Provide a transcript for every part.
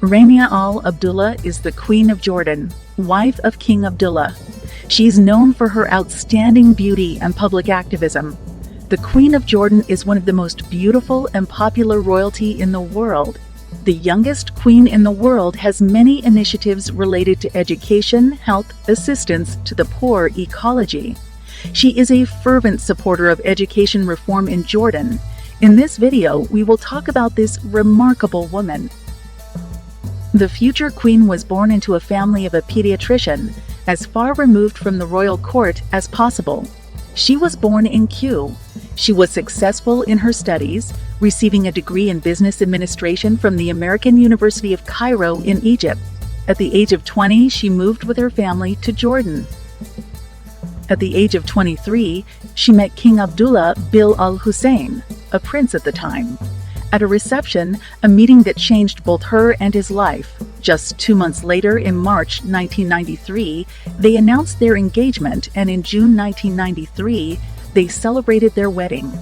Rania Al Abdullah is the Queen of Jordan, wife of King Abdullah. She is known for her outstanding beauty and public activism. The Queen of Jordan is one of the most beautiful and popular royalty in the world. The youngest queen in the world has many initiatives related to education, health, assistance to the poor, ecology. She is a fervent supporter of education reform in Jordan. In this video, we will talk about this remarkable woman. The future queen was born into a family of a pediatrician, as far removed from the royal court as possible. She was born in Kew. She was successful in her studies, receiving a degree in business administration from the American University of Cairo in Egypt. At the age of 20, she moved with her family to Jordan. At the age of 23, she met King Abdullah Bil al-Hussein, a prince at the time. At a reception, a meeting that changed both her and his life. Just 2 months later, in March 1993, they announced their engagement, and in June 1993, they celebrated their wedding.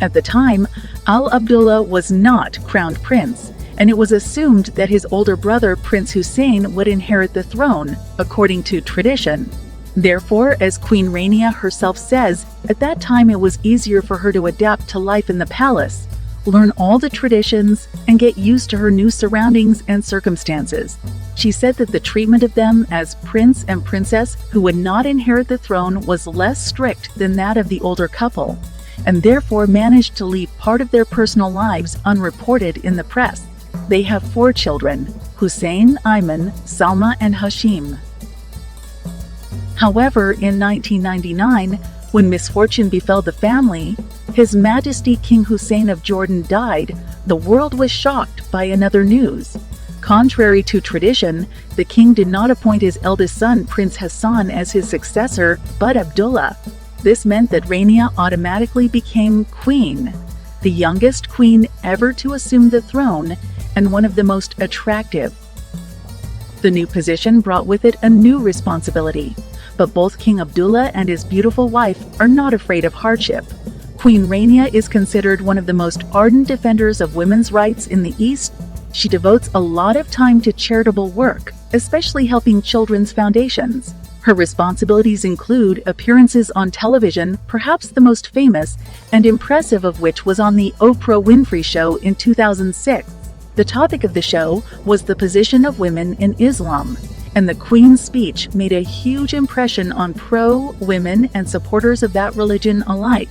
At the time, Al Abdullah was not crowned prince, and it was assumed that his older brother, Prince Hussein, would inherit the throne, according to tradition. Therefore, as Queen Rania herself says, at that time it was easier for her to adapt to life in the palace, learn all the traditions, and get used to her new surroundings and circumstances. She said that the treatment of them as prince and princess who would not inherit the throne was less strict than that of the older couple, and therefore managed to leave part of their personal lives unreported in the press. They have 4 children: Hussein, Ayman, Salma, and Hashim. However, in 1999, when misfortune befell the family, His Majesty King Hussein of Jordan died, the world was shocked by another news. Contrary to tradition, the king did not appoint his eldest son, Prince Hassan, as his successor, but Abdullah. This meant that Rania automatically became queen, the youngest queen ever to assume the throne, and one of the most attractive. The new position brought with it a new responsibility, but both King Abdullah and his beautiful wife are not afraid of hardship. Queen Rania is considered one of the most ardent defenders of women's rights in the East. She devotes a lot of time to charitable work, especially helping children's foundations. Her responsibilities include appearances on television, perhaps the most famous and impressive of which was on the Oprah Winfrey Show in 2006. The topic of the show was the position of women in Islam, and the Queen's speech made a huge impression on pro-women and supporters of that religion alike.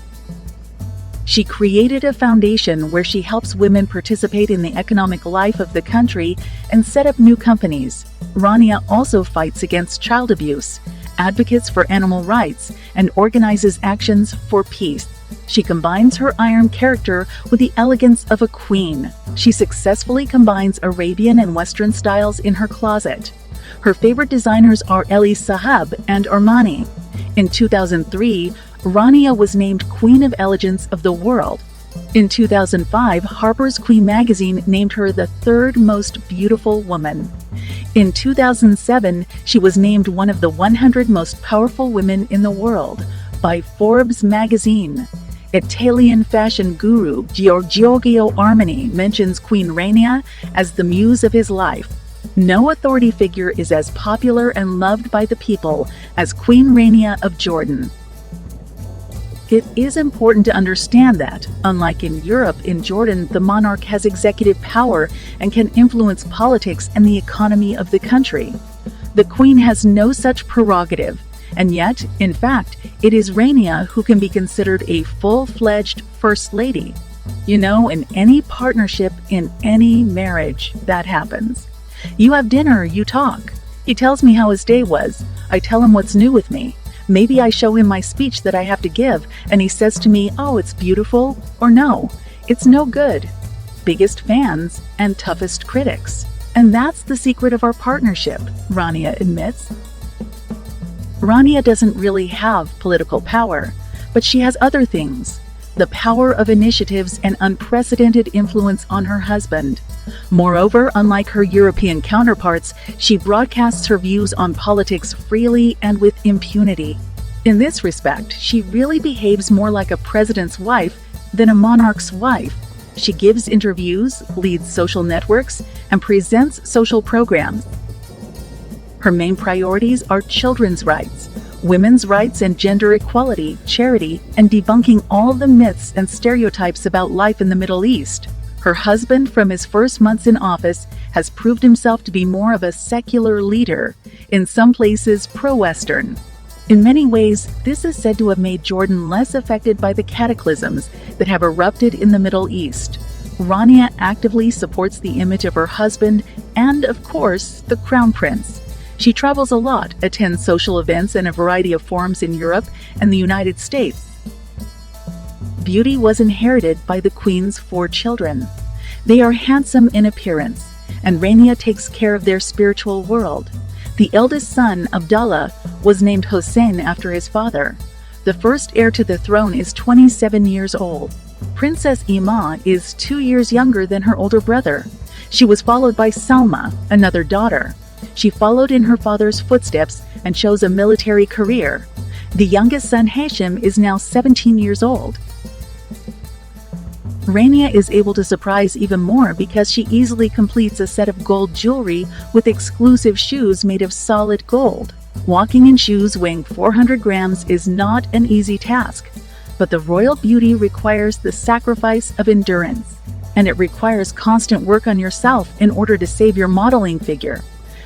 She created a foundation where she helps women participate in the economic life of the country and set up new companies. Rania also fights against child abuse, advocates for animal rights, and organizes actions for peace. She combines her iron character with the elegance of a queen. She successfully combines Arabian and Western styles in her closet. Her favorite designers are Elie Sahab and Armani. In 2003, Rania was named Queen of Elegance of the World. In 2005, Harper's Queen magazine named her the 3rd most beautiful woman. In 2007, she was named one of the 100 most powerful women in the world by Forbes magazine. Italian fashion guru Giorgio Armani mentions Queen Rania as the muse of his life. No authority figure is as popular and loved by the people as Queen Rania of Jordan. It is important to understand that, unlike in Europe, in Jordan, the monarch has executive power and can influence politics and the economy of the country. The Queen has no such prerogative, and yet, in fact, it is Rania who can be considered a full-fledged First Lady. You know, in any partnership, in any marriage, that happens. You have dinner, you talk. He tells me how his day was. I tell him what's new with me. Maybe I show him my speech that I have to give, and he says to me, "Oh, it's beautiful," or "No, it's no good." Biggest fans and toughest critics. And that's the secret of our partnership, Rania admits. Rania doesn't really have political power, but she has other things. The power of initiatives and unprecedented influence on her husband. Moreover, unlike her European counterparts, she broadcasts her views on politics freely and with impunity. In this respect, she really behaves more like a president's wife than a monarch's wife. She gives interviews, leads social networks, and presents social programs. Her main priorities are children's rights, women's rights and gender equality, charity, and debunking all the myths and stereotypes about life in the Middle East. Her husband, from his first months in office, has proved himself to be more of a secular leader, in some places pro-Western. In many ways, this is said to have made Jordan less affected by the cataclysms that have erupted in the Middle East. Rania actively supports the image of her husband and, of course, the Crown Prince. She travels a lot, attends social events and a variety of forums in Europe and the United States. Beauty was inherited by the Queen's 4 children. They are handsome in appearance, and Rania takes care of their spiritual world. The eldest son, Abdallah, was named Hossein after his father. The first heir to the throne is 27 years old. Princess Ima is 2 years younger than her older brother. She was followed by Salma, another daughter. She followed in her father's footsteps and chose a military career. The youngest son, Hashim, is now 17 years old. Rania is able to surprise even more because she easily completes a set of gold jewelry with exclusive shoes made of solid gold. Walking in shoes weighing 400 grams is not an easy task, but the royal beauty requires the sacrifice of endurance, and it requires constant work on yourself in order to save your modeling figure.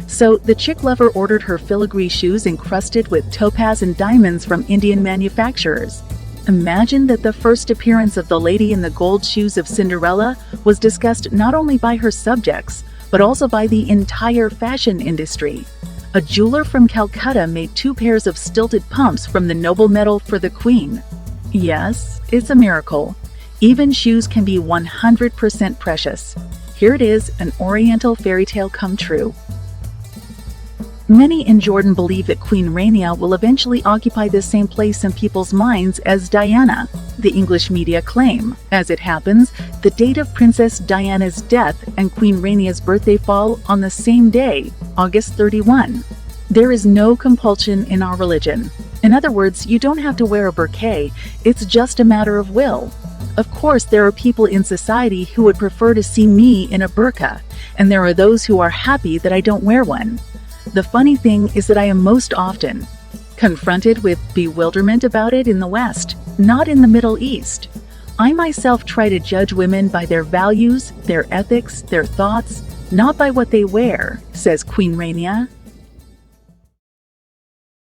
So the chick lover ordered her filigree shoes encrusted with topaz and diamonds from Indian manufacturers. Imagine that the first appearance of the lady in the gold shoes of Cinderella was discussed not only by her subjects, but also by the entire fashion industry. A jeweler from Calcutta made 2 pairs of stilted pumps from the noble metal for the Queen. Yes, it's a miracle. Even shoes can be 100% precious. Here it is, an Oriental fairy tale come true. Many in Jordan believe that Queen Rania will eventually occupy the same place in people's minds as Diana, the English media claim. As it happens, the date of Princess Diana's death and Queen Rania's birthday fall on the same day, August 31. There is no compulsion in our religion. In other words, you don't have to wear a bouquet, it's just a matter of will. Of course, there are people in society who would prefer to see me in a burqa, and there are those who are happy that I don't wear one. The funny thing is that I am most often confronted with bewilderment about it in the West, not in the Middle East. I myself try to judge women by their values, their ethics, their thoughts, not by what they wear, says Queen Rania.